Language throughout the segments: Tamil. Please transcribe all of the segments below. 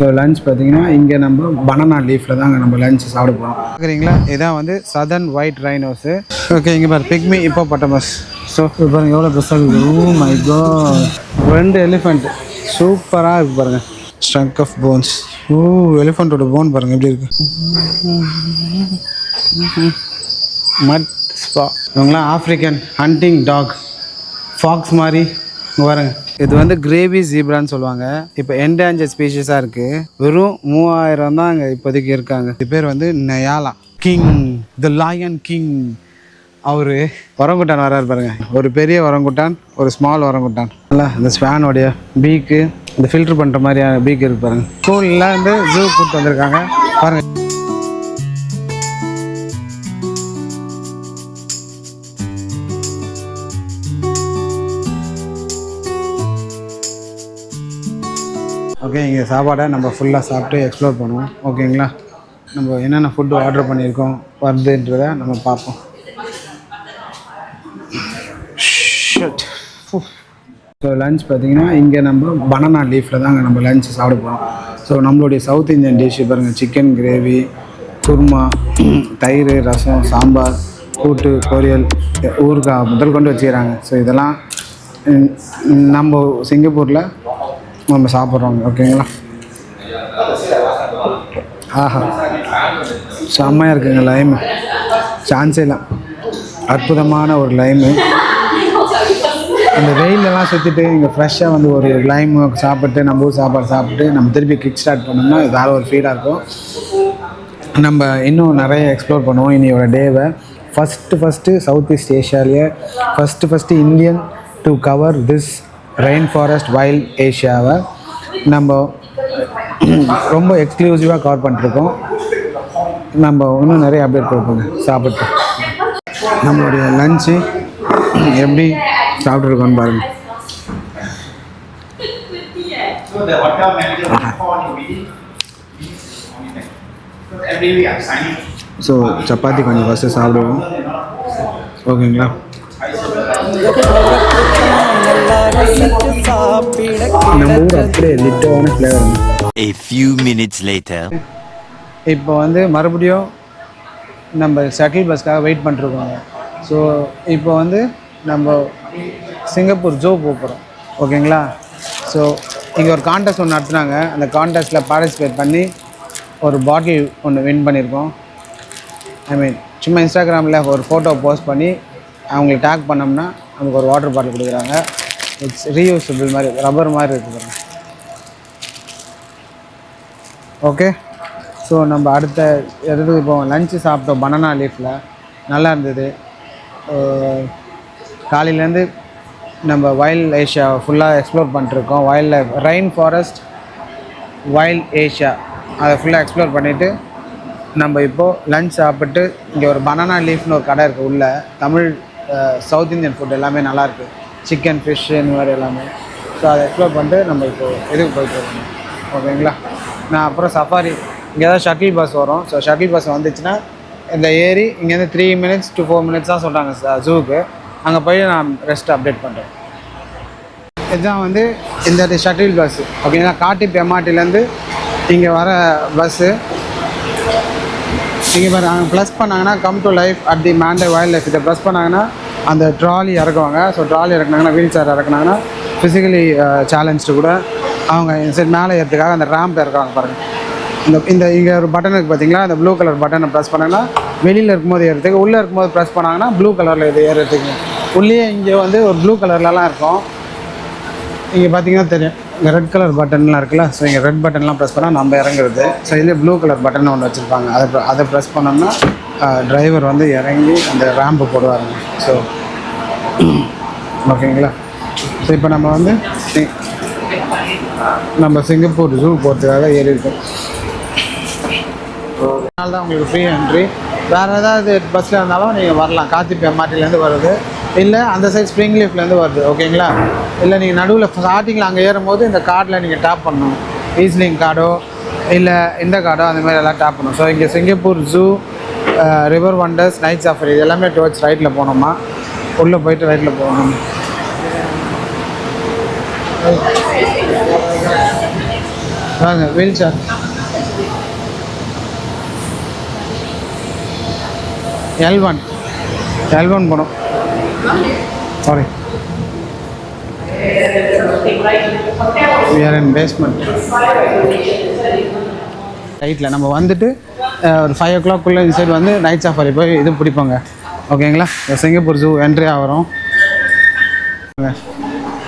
ஸோ லஞ்ச் பார்த்தீங்கன்னா இங்கே நம்ம பனானா லீஃபில் தாங்க நம்ம லஞ்ச் சாப்பிட போகிறோம். பார்க்குறீங்களா, இதான் வந்து சதர்ன் ஒயிட் ரைனோஸு. ஓகே, இங்கே பாரு பிக்மி இப்போ பட்டமஸ். ஸோ இப்போ பாருங்கள் எவ்வளோ பெருசாக இருக்குது. ஓ மை காட், 2 எலிஃபெண்ட் சூப்பராக இருக்குது பாருங்கள். ஸ்ட்ரங்க் ஆஃப் போன்ஸ். ஓ, எலிஃபெண்ட்டோட போன் பாருங்கள் எப்படி இருக்குது. மட் ஸ்பா. இவங்களாம் ஆஃப்ரிக்கன் ஹண்டிங் டாக், ஃபாக்ஸ் மாதிரி. இங்கே பாருங்க, இது வந்து கிரேவி ஜீப்ரான்னு சொல்லுவாங்க. இப்போ என்டேஞ்சர் ஸ்பீஷஸாக இருக்குது. வெறும் 3000 தான் அங்கே இப்போதைக்கு இருக்காங்க. இது பேர் வந்து நயாலா கிங், த லயன் கிங். அவரு ஒரங்குட்டான் வராரு பாருங்க. ஒரு பெரிய ஒரங்குட்டான், ஒரு ஸ்மால் ஒரங்குட்டான். நல்லா இந்த ஸ்பேனோடைய பீக்கு, இந்த ஃபில்டர் பண்ணுற மாதிரியான பீக் இருக்கு பாருங்க. ஸ்கூலில் வந்து ஜூ கூப்பிட்டு வந்திருக்காங்க பாருங்க. ஓகே, இங்கே சாப்பாடை நம்ம ஃபுல்லாக சாப்பிட்டு எக்ஸ்ப்ளோர் பண்ணுவோம். ஓகேங்களா, நம்ம என்னென்ன ஃபுட்டு ஆர்டர் பண்ணியிருக்கோம் வருதுன்றதை நம்ம பார்ப்போம். ஸோ லன்ச் பார்த்திங்கன்னா இங்கே நம்ம பனானா லீஃபில் தாங்க நம்ம லன்ச் சாப்பிட போகிறோம். ஸோ நம்மளுடைய சவுத் இந்தியன் டிஷ் பாருங்கள். சிக்கன் கிரேவி, குருமா, தயிர், ரசம், சாம்பார், கூட்டு, பொரியல், ஊறுகாய் முதல் கொண்டு வச்சுக்கிறாங்க. ஸோ இதெல்லாம் நம்ம சிங்கப்பூரில் நம்ம சாப்பிட்றோங்க. ஓகேங்களா, ஆஹா செம்மையாக இருக்குங்க. லைமு சான்ஸே இல்லை, அற்புதமான ஒரு லைமு. அந்த வெயிலெலாம் சுற்றிட்டு இங்கே ஃப்ரெஷ்ஷாக வந்து ஒரு லைமு சாப்பிட்டு நம்ம ஊர் சாப்பாடு சாப்பிட்டு நம்ம திருப்பி கிக் ஸ்டார்ட் பண்ணோம்னா வேறு ஒரு ஃபீலாக இருக்கும். நம்ம இன்னும் நிறைய எக்ஸ்ப்ளோர் பண்ணுவோம் இனியோட டேவை. ஃபஸ்ட்டு சவுத் ஈஸ்ட் ஏஷியாவிலேயே first Indian to cover this rain forest wild ஏஷியாவை நம்ம ரொம்ப எக்ஸ்க்ளூசிவாக கவர் பண்ணிருக்கோம். நம்ம இன்னும் நிறைய அப்டேட் கொடுப்போங்க சாப்பிட்டு. நம்மளுடைய லஞ்சு எப்படி சாப்பிட்ருக்கோன்னு பாருங்கள். ஸோ சப்பாத்தி கொஞ்சம் ஃபஸ்ட்டு சாப்பிடுவோம். ஓகேங்களா, நம்ம ஊர் அப்படியே லிட்டான flavour. A few minutes later. இப்போ வந்து மறுபடியும் நம்ம ஷட்டில் பஸ்க்காக வெயிட் பண்ணிருக்கோங்க. ஸோ இப்போ வந்து நம்ம சிங்கப்பூர் ஜூ போகிறோம். ஓகேங்களா, ஸோ இங்கே ஒரு கான்டெஸ்ட் ஒன்று நடத்துனாங்க. அந்த கான்டெஸ்ட்டில் பார்ட்டிசிபேட் பண்ணி ஒரு பாட்டில் ஒன்று வின் பண்ணியிருக்கோம். சும்மா இன்ஸ்டாகிராமில் ஒரு ஃபோட்டோ போஸ்ட் பண்ணி அவங்களுக்கு டேக் பண்ணோம்னா நமக்கு ஒரு வாட்டர் பாட்டில் கொடுக்குறாங்க. இட்ஸ் ரீயூசபிள் மாதிரி, ரப்பர் மாதிரி இருக்குது. ஓகே, ஸோ நம்ம அடுத்த இடத்துக்கு இப்போ லஞ்சு சாப்பிட்டோம் பனானா லீஃபில். நல்லா இருந்தது. காலையிலேருந்து நம்ம வைல்ட் ஏஷியா ஃபுல்லாக எக்ஸ்ப்ளோர் பண்ணிட்டுருக்கோம். Wild life rain forest wild Asia அதை ஃபுல்லாக எக்ஸ்ப்ளோர் பண்ணிவிட்டு நம்ம இப்போது லஞ்ச் சாப்பிட்டு இங்கே ஒரு பனானா லீஃப்னு ஒரு கடை இருக்குது. உள்ள தமிழ் சவுத் இந்தியன் ஃபுட் எல்லாமே நல்லாயிருக்கு. சிக்கன், ஃபிஷ் இந்த மாதிரி எல்லாமே. ஸோ அதை எக்ஸ்ப்ளோர் பண்ணிட்டு நம்ம இப்போது இதுக்கு போய்ட்டுருக்கோம். ஓகேங்களா, நான் அப்புறம் சஃபாரி இங்கே தான் ஷட்டில் பஸ் வரும். ஸோ ஷட்டில் பஸ் வந்துச்சுன்னா இந்த ஏரி இங்கேருந்து 3 minutes to 4 minutes தான் சொல்கிறாங்க ஜூவுக்கு. அங்கே போய் நான் ரெஸ்ட் அப்டேட் பண்ணுறேன். இதுதான் வந்து இந்த ஷட்டில் பஸ்ஸு. ஓகேங்களா, காட்டிப் எம்ஆர்டிலேருந்து இங்கே வர பஸ்ஸு. நீங்கள் பாரு, அங்கே ப்ளஸ் பண்ணாங்கன்னா come to life at the Mandai wild life. இதை ப்ளஸ் பண்ணாங்கன்னா அந்த ட்ராலி இறக்குவாங்க. ஸோ ட்ராலி இறக்குனாங்கன்னா, வீல் சேர் இறக்குனாங்கன்னா ஃபிசிக்கலி சேலஞ்சு கூட அவங்க சரி மேலே ஏறதுக்காக அந்த ரேம்ப் இறக்குவாங்க பாருங்கள். இந்த இங்கே ஒரு பட்டன் இருக்குது பார்த்தீங்களா, அந்த ப்ளூ கலர் பட்டனை ப்ரெஸ் பண்ணாங்கன்னா வெளியில் இருக்கும்போது ஏறுறதுக்கு, உள்ளே இருக்கும்போது ப்ரெஸ் பண்ணாங்கன்னா ப்ளூ கலரில் இது ஏறுறதுக்கு. உள்ளே இங்கே வந்து ஒரு ப்ளூ கலர்லலாம் இருக்கும். இங்கே பார்த்தீங்கன்னா தெரியும், இங்கே ரெட் கலர் பட்டன்லாம் இருக்குல்ல. ஸோ இங்கே ரெட் பட்டன்லாம் ப்ரெஸ் பண்ணால் நம்ம இறங்குறது. ஸோ இதிலே ப்ளூ கலர் பட்டன் ஒன்று வச்சுருப்பாங்க. அதை ப்ரெஸ் பண்ணோம்னா டிரைவர் வந்து இறங்கி அந்த ரேம்பு போடுவாருங்க. ஸோ ஓகேங்களா, ஸோ இப்போ நம்ம வந்து நம்ம சிங்கப்பூர் ஜூ போகிறதுக்காக ஏறி இருக்கோம். அதனால தான் உங்களுக்கு ஃப்ரீ என்ட்ரி. வேறு ஏதாவது பஸ்ஸில் இருந்தாலும் நீங்கள் வரலாம். காத்திப் எம்ஆர்டிலேருந்து வருது, இல்லை அந்த சைட் ஸ்ப்ரிங் லீஃப்லேருந்து வருது. ஓகேங்களா, இல்லை நீங்கள் நடுவில் ஸ்டார்டிங்கில் அங்கே ஏறும்போது இந்த கார்டில் நீங்கள் டேப் பண்ணணும். ஈஸ்லிங் கார்டோ இல்லை இந்த கார்டோ அந்த மாதிரி எல்லாம் டேப் பண்ணணும். ஸோ இங்கே Singapore zoo, river wonders, night safari இது எல்லாமே டுவர்ட்ஸ் ரைட்டில் போனோமா, உள்ளே போயிட்டு ரைட்டில் போகணும். வாங்க வீல் சேர். L1 போனோம். Sorry, we are in basement. ரைட்டில் நம்ம வந்துட்டு ஒரு 5 o'clock இன்சைட் வந்து நைட் சஃபாரி போய் இது பிடிப்போங்க. ஓகேங்களா? சிங்கப்பூர் ஜூ என்ட்ரி ஆகிறோம்.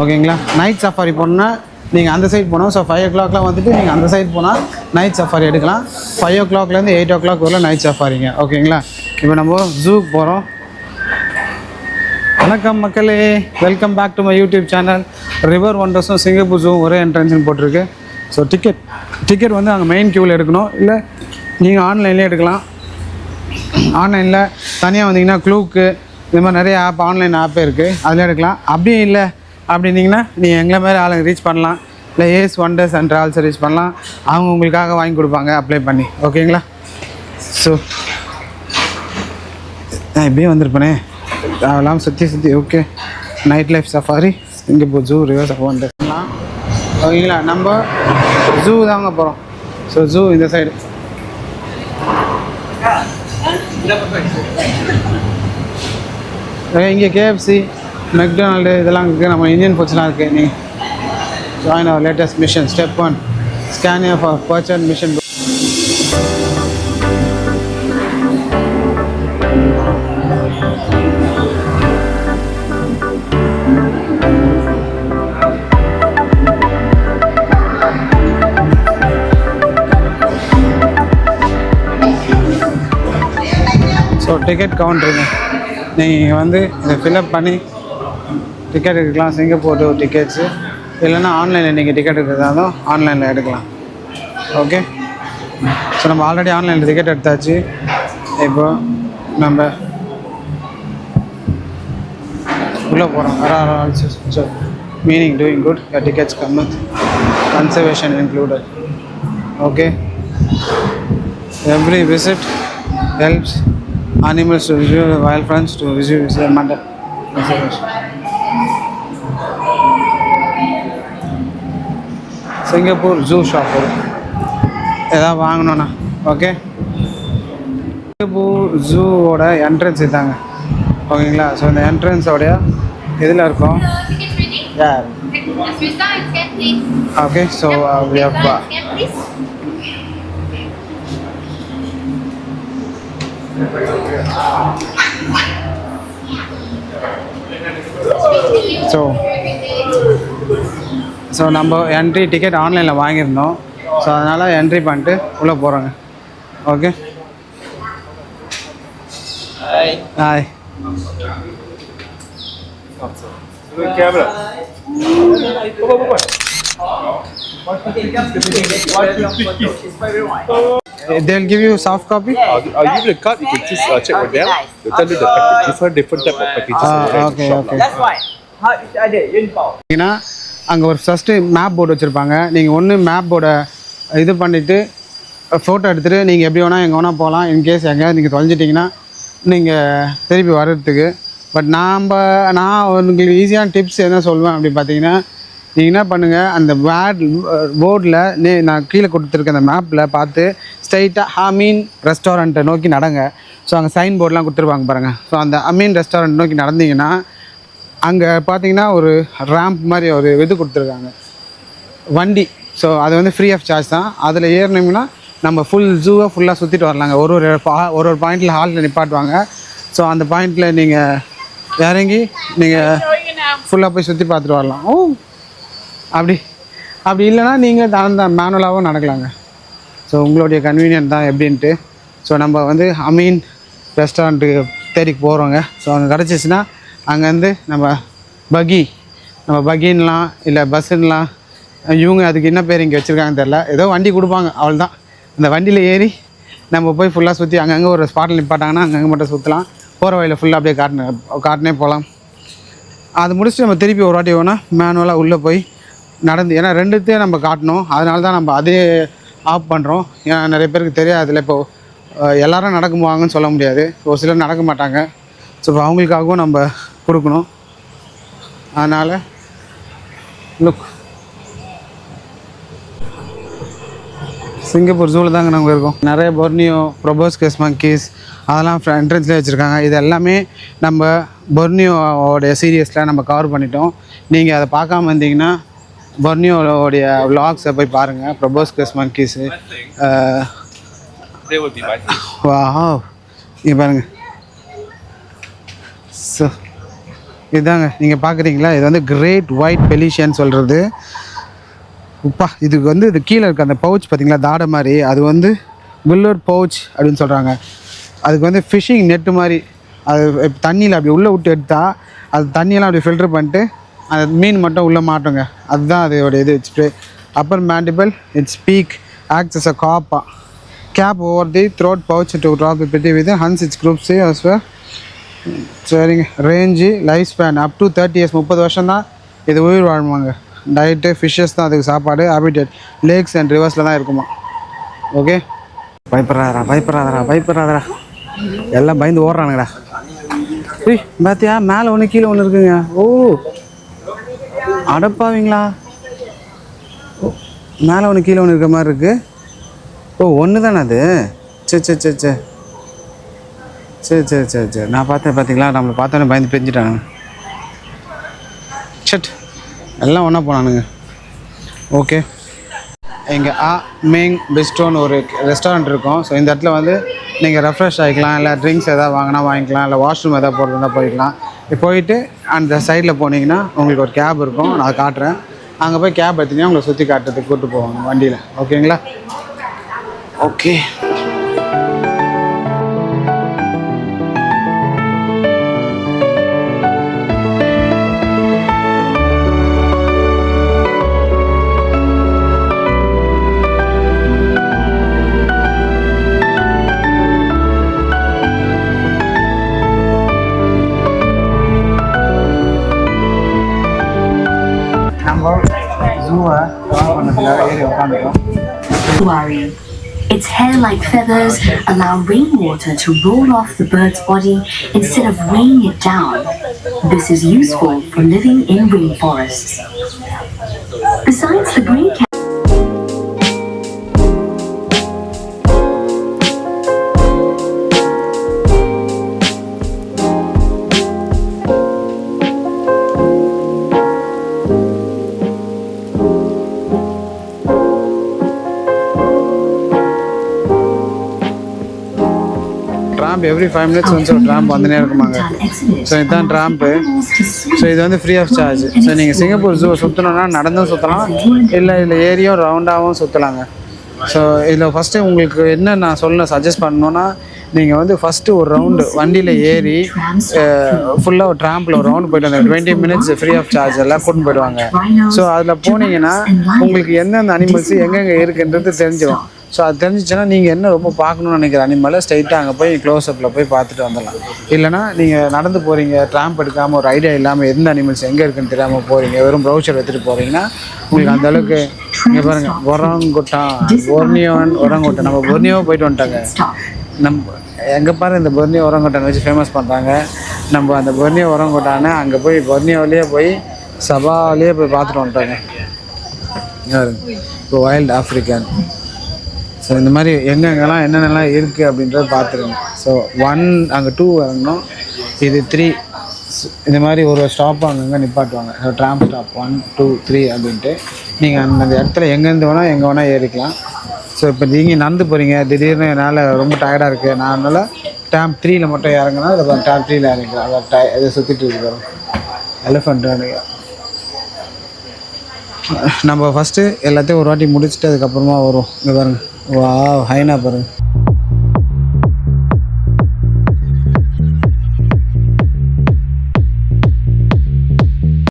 ஓகேங்களா? நைட் சஃபாரி போனோன்னா நீங்கள் அந்த சைட் போனோம். ஸோ 5 o'clockலாம் வந்துட்டு நீங்கள் அந்த சைட் போனால் நைட் சஃபாரி எடுக்கலாம். 5 o'clockலேருந்து 8 o'clock வரல நைட் சஃபாரிங்க. ஓகேங்களா? இப்போ நம்ம ஜூக்கு போகிறோம். வணக்கம் மக்களே, welcome back to my YouTube channel. River ஒண்டர்ஸும் சிங்கப்பூர் ஜூவும் ஒரே என்ட்ரன்ஸ்னு போட்டிருக்கு. ஸோ டிக்கெட் வந்து அங்கே மெயின் க்யூவில் எடுக்கணும், இல்லை நீங்கள் ஆன்லைன்லேயே எடுக்கலாம். ஆன்லைனில் தனியாக வந்தீங்கன்னா க்ளூக்கு இது மாதிரி நிறைய ஆப், ஆன்லைன் ஆப்பே இருக்குது, அதில் எடுக்கலாம். அப்படியே இல்லை அப்படின்னீங்கன்னா நீங்கள் எங்களை மாதிரி ஆளுங்க ரீச் பண்ணலாம், இல்லை ஏஸ் ஒண்டர்ஸ் அண்ட் ட்ராவல்ஸை ரீச் பண்ணலாம். அவங்க உங்களுக்காக வாங்கி கொடுப்பாங்க அப்ளை பண்ணி. ஓகேங்களா? ஸோ நான் இப்படியே வந்திருப்பேனே, அதெல்லாம் சுற்றி okay. Night life safari Singapore zoo river ஒண்டர்ஸ்லாம். ஓகேங்களா? நம்ம ஜூ தாங்க போகிறோம். ஸோ ஜூ இந்த சைடு. இங்கே KFC, மெக்டொனால்டு இதெல்லாம் இருக்குது. நம்ம இந்தியன் ஃபுட்ஸ்லாம் இருக்குது. நீங்கள் join our latest mission. Step 1, scan for purchase mission. So ticket கவுண்டருங்க. நீங்கள் வந்து இதை ஃபில்அப் பண்ணி டிக்கெட் எடுக்கலாம். சிங்கப்பூர் டிக்கெட்ஸு இல்லைன்னா ஆன்லைனில் நீங்கள் டிக்கெட் எடுக்கிறதாலும் ஆன்லைனில் எடுக்கலாம். ஓகே. ஸோ நம்ம ஆல்ரெடி ஆன்லைனில் டிக்கெட் எடுத்தாச்சு. இப்போ நம்ம உள்ளே போகிறோம். Also meaning doing good, tickets come with conservation included. Okay. Every visit helps animals to receive wild friends to receive matter conservation. Singapore zoo shop எதாவது வாங்கணுண்ணா. ஓகே. சிங்கப்பூர் ஜூவோட என்ட்ரன்ஸ் இதாங்க. ஓகேங்களா? ஸோ இந்த என்ட்ரன்ஸோடைய இதில் இருக்கும். Okay. So we have so நம்ம என்ட்ரி டிக்கெட் ஆன்லைனில் வாங்கியிருந்தோம். ஸோ அதனால் என்ட்ரி பண்ணிட்டு உள்ளே போகிறோங்க. Okay. Hi. They'll give you soft copy. I'll give you a card. You can choose check with them. They'll tell you the different type of packages. Okay, okay. That's why. How ada uniform. ஏன்னா அங்கே ஒரு ஃபஸ்ட்டு மேப் போர்டு வச்சுருப்பாங்க. நீங்கள் ஒன்று மேப் போர்டை இது பண்ணிவிட்டு ஃபோட்டோ எடுத்துகிட்டு நீங்கள் எப்படி வேணால் எங்கே வேணால் போகலாம். இன்கேஸ் எங்கேயாவது நீங்கள் தொலைஞ்சிட்டிங்கன்னா நீங்கள் திருப்பி வர்றதுக்கு. பட் நான் உங்களுக்கு ஈஸியான டிப்ஸ் என்ன சொல்லுவேன் அப்படி பார்த்தீங்கன்னா, நீங்கள் என்ன பண்ணுங்கள், அந்த போர்டில் நான் கீழே கொடுத்துருக்க அந்த மேப்பில் பார்த்து ஸ்ட்ரைட்டாக அமீன் ரெஸ்டாரண்ட்டை நோக்கி நடங்க. ஸோ அங்கே சைன் போர்டெலாம் கொடுத்துருப்பாங்க பாருங்கள். ஸோ அந்த அமீன் ரெஸ்டாரண்ட் நோக்கி நடந்தீங்கன்னா அங்கே பார்த்தீங்கன்னா ஒரு ரேம்ப் மாதிரி ஒரு இது கொடுத்துருக்காங்க, வண்டி. ஸோ அது வந்து ஃப்ரீ ஆஃப் சார்ஜ் தான். அதில் ஏறினீங்கன்னா நம்ம ஃபுல் ஜூவை ஃபுல்லாக சுற்றிட்டு வரலாங்க. ஒரு பாயிண்டில் ஹாலில் நிப்பாட்டுவாங்க. ஸோ அந்த பாயிண்டில் நீங்கள் இறங்கி நீங்கள் ஃபுல்லாக போய் சுற்றி பார்த்துட்டு வரலாம். அப்படி இல்லைன்னா நீங்கள் மேனுவலாகவும் நடக்கலாங்க. ஸோ உங்களுடைய கன்வீனியன்ட் தான் எப்படின்ட்டு. ஸோ நம்ம வந்து அமீன் ரெஸ்டாரண்ட்டுக்கு தேடி போகிறோங்க. ஸோ அங்கே கிடச்சிச்சின்னா அங்கேருந்து நம்ம பகின்லாம் இல்லை பஸ்ஸுன்னலாம், இவங்க அதுக்கு என்ன பேர் இங்கே வச்சுருக்காங்கன்னு தெரில, ஏதோ வண்டி கொடுப்பாங்க, அவ்வளோதான். அந்த வண்டியில் ஏறி நம்ம போய் ஃபுல்லாக சுற்றி அங்கங்கே ஒரு ஸ்பாட்டில் நிப்பாட்டாங்கன்னா அங்கங்கே மட்டும் சுற்றலாம். போகிற வழியில் ஃபுல்லாக அப்படியே காட்டினே போகலாம். அது முடிச்சுட்டு நம்ம திருப்பி ஒரு வாட்டி வேணால் மேனுவலாக உள்ளே போய் நடந்து, ஏன்னா ரெண்டுத்தையும் நம்ம காட்டணும். அதனால தான் நம்ம அதே ஆஃப் பண்ணுறோம். ஏன்னா நிறைய பேருக்கு தெரியாதுல்ல. இப்போது எல்லோரும் நடக்குவாங்கன்னு சொல்ல முடியாது, ஒரு சிலர் நடக்க மாட்டாங்க. ஸோ இப்போ அவங்களுக்காகவும் நம்ம கொடுக்கணும். அதனால் லுக் சிங்கப்பூர் ஜூவில் தாங்க நாங்கள் இருக்கோம். நிறைய பொர்னியோ, ப்ரொபோஸ்கஸ் மங்கீஸ் அதெல்லாம் என்ட்ரன்ஸ்லேயே வச்சுருக்காங்க. இது எல்லாமே நம்ம பொர்னியோடைய சீரியஸில் நம்ம கவர் பண்ணிட்டோம். நீங்கள் அதை பார்க்காம இருந்தீங்கன்னா பொர்னியோடைய விளாக்ஸை போய் பாருங்கள். ப்ரொபோஸ்கஸ் மங்கீஸு வா இங்கே பாருங்கள். ஸோ இதுதாங்க நீங்கள் பார்க்குறீங்களா, இது வந்து கிரேட் ஒயிட் பெலிஷியன்னு சொல்கிறது. உப்பா இதுக்கு வந்து இது கீழே இருக்க அந்த பவுச் பார்த்தீங்களா, தாடை மாதிரி, அது வந்து வில்லர் பவுச் அப்படின்னு சொல்கிறாங்க. அதுக்கு வந்து ஃபிஷ்ஷிங் நெட்டு மாதிரி, அது தண்ணியில் அப்படி உள்ளே விட்டு எடுத்தால் அது தண்ணியெல்லாம் அப்படி ஃபில்டர் பண்ணிட்டு அந்த மீன் மட்டும் உள்ளே மாட்டோங்க. அதுதான் அதோடைய இது. Spray upper mandible its beak acts as a kappa cap over the throat pouch to trap petty with hunts its groups as well. சரிங்க. Range life span up to 30 years, 30 வருஷம் தான் இது உயிர் வாழ்வாங்க. டயட்டு ஃபிஷ்ஷஸ் தான் அதுக்கு சாப்பாடு. ஹேபிட்டட் லேக்ஸ் அண்ட் ரிவர்ஸில் தான் இருக்குமா. ஓகே. பயப்படாதடா எல்லாம் பயந்து ஓடுறானுங்கடா. பார்த்தியா மேலே ஒன்று கீழே ஒன்று இருக்குங்க. ஓ அடப்பாவீங்களா, மேலே ஒன்று கீழே ஒன்று இருக்க மாதிரி இருக்குது. ஓ ஒன்று தானே அது. சரி நான் பார்த்தேன். பார்த்தீங்களா, நம்மளை பார்த்தோன்னே பயந்து பிரிஞ்சுட்டானுங்க. சட் எல்லாம் ஒன்றா போனானுங்க. ஓகே. இங்கே மேங் பிஸ்ட்ரோன்னு ஒரு ரெஸ்டாரண்ட் இருக்கும். ஸோ இந்த இடத்துல வந்து நீங்கள் ரெஃப்ரெஷ் ஆகிக்கலாம், இல்லை ட்ரிங்க்ஸ் எதாவது வாங்கினா வாங்கிக்கலாம், இல்லை வாஷ்ரூம் எதாவது போகிறதா போய்க்கலாம். போயிட்டு அந்த சைடில் போனீங்கன்னா உங்களுக்கு ஒரு கேப் இருக்கும், நான் அதை காட்டுறேன். அங்கே போய் கேப் எடுத்தீங்கன்னா உங்களை சுற்றி காட்டுறதுக்கு கூப்பிட்டு போவாங்க வண்டியில். ஓகேங்களா? Okay. Its hair-like feathers allow rainwater to roll off the bird's body instead of weighing it down. This is useful for living in rainforests. Besides the green cat, every 5 minutes வந்து ஒரு ட்ராம்ப் வந்துனே இருக்குமாங்க. ஸோ இதுதான் ட்ராம்ப்பு. ஸோ இது வந்து ஃப்ரீ ஆஃப் சார்ஜ். ஸோ நீங்கள் சிங்கப்பூர் ஜூ சுற்றணுன்னா நடந்தும் சுற்றலாம், இல்லை இதில் ஏரியும் ரவுண்டாகவும் சுற்றலாங்க. ஸோ இதில் ஃபஸ்ட்டு உங்களுக்கு என்ன நான் சஜஸ்ட் பண்ணணுன்னா, நீங்கள் வந்து ஃபஸ்ட்டு ஒரு ரவுண்டு வண்டியில் ஏறி ஃபுல்லாக ஒரு ட்ராம்பில் ஒரு ரவுண்டு போய்ட்டு வந்தாங்க. 20 minutes ஃப்ரீ ஆஃப் சார்ஜ் எல்லாம் கூட்டின்னு போயிடுவாங்க. ஸோ அதில் போனீங்கன்னா உங்களுக்கு எந்தெந்த அனிமல்ஸு எங்கெங்கே இருக்குன்றது தெரிஞ்சிடும். ஸோ அது தெரிஞ்சிச்சுன்னா நீங்கள் என்ன ரொம்ப பார்க்கணுன்னு நினைக்கிற அனிமலை ஸ்ட்ரைட்டாக அங்கே போய் க்ளோஸ்அப்பில் போய் பார்த்துட்டு வந்துடலாம். இல்லைனா நீங்கள் நடந்து போகிறீங்க, ட்ராம்ப் எடுக்காமல் ஒரு ஐடியா இல்லாமல் எந்த அனிமல்ஸ் எங்கே இருக்குன்னு தெரியாமல் போகிறீங்க, வெறும் ப்ரௌச்சர் எடுத்துகிட்டு போகிறீங்கன்னா உங்களுக்கு அந்தளவுக்கு இங்கே பாருங்கள் ஒரங்குட்டான், ஒரங்குட்டான். நம்ம பொர்னியோ போயிட்டு வந்துட்டாங்க. நம்ம எங்கே பாரு இந்த பொர்னியோ ஒரங்குட்டான் வச்சு ஃபேமஸ் பண்ணுறாங்க. நம்ம அந்த பொர்னியோ ஒரங்குட்டானை அங்கே போய் பொர்னியோவிலேயே போய் சபாவிலேயே போய் பார்த்துட்டு வந்துட்டாங்க. இப்போ வைல்டு ஆஃப்ரிக்கன். ஸோ இந்த மாதிரி எங்கெங்கெல்லாம் என்னென்னலாம் இருக்குது அப்படின்றத பார்த்துருங்க. ஸோ 1 அங்கே 2 வரணும், இது 3. இந்த மாதிரி ஒரு ஸ்டாப்பு அங்கங்கே நிப்பாட்டுவாங்க. ஸோ ட்ராம்ப் ஸ்டாப் 1 2 3 அப்படின்ட்டு நீங்கள் அந்த இடத்துல எங்கேருந்து வேணால் எங்கே வேணால் ஏறிக்கலாம். ஸோ இப்போ நீங்கள் நடந்து போகிறீங்க, திடீர்னு என்னால் ரொம்ப டயர்டாக இருக்குது, நான் அதனால் ட்ராம்ப் 3ல் மட்டும் இறங்கினா அதை ட்ராம்ப் 3ல் இறங்கிக்கலாம். அதை இதை சுற்றிட்டு இருக்கிறோம். எலிஃபெண்ட்டு நம்ம ஃபஸ்ட்டு எல்லாத்தையும் ஒரு வாட்டி முடிச்சுட்டு அதுக்கப்புறமா வரும். இங்கே பாருங்கள், வா ஹைனா பாருங்கள்.